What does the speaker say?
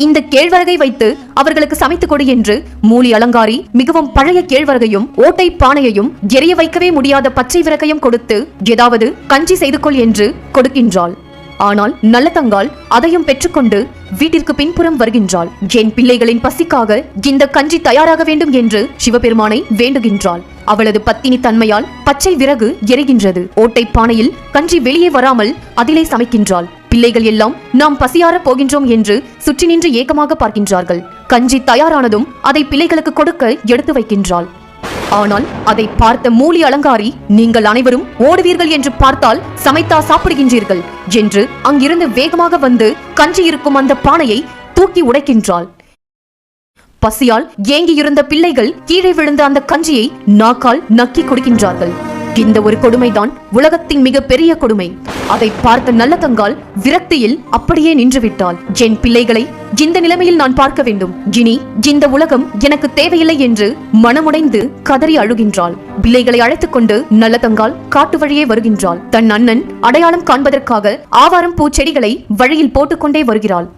இந்த கேழ்வரகை வைத்து அவர்களுக்கு சமைத்துக் கொடு என்று மூலி அலங்காரி மிகவும் பழைய கேழ்வரகையும் ஓட்டை பானையையும் எரிய வைக்கவே முடியாத பச்சை விறகையும் கொடுத்து ஏதாவது கஞ்சி செய்து கொள் என்று கொடுக்கின்றாள். ஆனால் நல்லதங்காள் அதையும் பெற்றுக்கொண்டு வீட்டிற்கு பின்புறம் வருகின்றாள். என் பிள்ளைகளின் பசிக்காக இந்த கஞ்சி தயாராக வேண்டும் என்று சிவபெருமானை வேண்டுகின்றாள். அவளது பத்தினி தன்மையால் பச்சை விறகு எரிகின்றது. ஓட்டை பானையில் கஞ்சி வெளியே வராமல் அதிலே சமைக்கின்றாள். பிள்ளைகள் எல்லாம் நாம் பசியார போகின்றோம் என்று சுற்றி நின்று ஏக்கமாக பார்க்கின்றார்கள். கஞ்சி தயாரானதும் அதை பிள்ளைகளுக்கு கொடுக்க எடுத்து வைக்கின்றாள். ஆனால் அதை பார்த்த மூலி அலங்காரி, நீங்கள் அனைவரும் ஓடுவீர்கள் என்று பார்த்தால் சமைத்தா சாப்பிடுகின்றீர்கள் என்று அங்கிருந்து வேகமாக வந்து கஞ்சி இருக்கும் அந்த பானையை தூக்கி உடைக்கின்றாள். பசியால் ஏங்கியிருந்த பிள்ளைகள் கீழே விழுந்த அந்த கஞ்சியை நாக்கால் நக்கி குடிக்கின்றார்கள். இந்த ஒரு கொடுமைதான் உலகத்தின் மிக பெரிய கொடுமை. அதை பார்த்த நல்லதங்காள் விரக்தியில் அப்படியே நின்றுவிட்டாள். என் பிள்ளைகளை இந்த நிலைமையில் நான் பார்க்க வேண்டும், இனி இந்த உலகம் எனக்கு தேவையில்லை என்று மனமுடைந்து கதறி அழுகின்றாள். பிள்ளைகளை அழைத்துக் கொண்டு நல்லதங்காள் காட்டு வழியே வருகின்றாள். தன் அண்ணன் அடையாளம் காண்பதற்காக ஆவாரம் பூச்செடிகளை வழியில் போட்டுக்கொண்டே வருகிறாள்.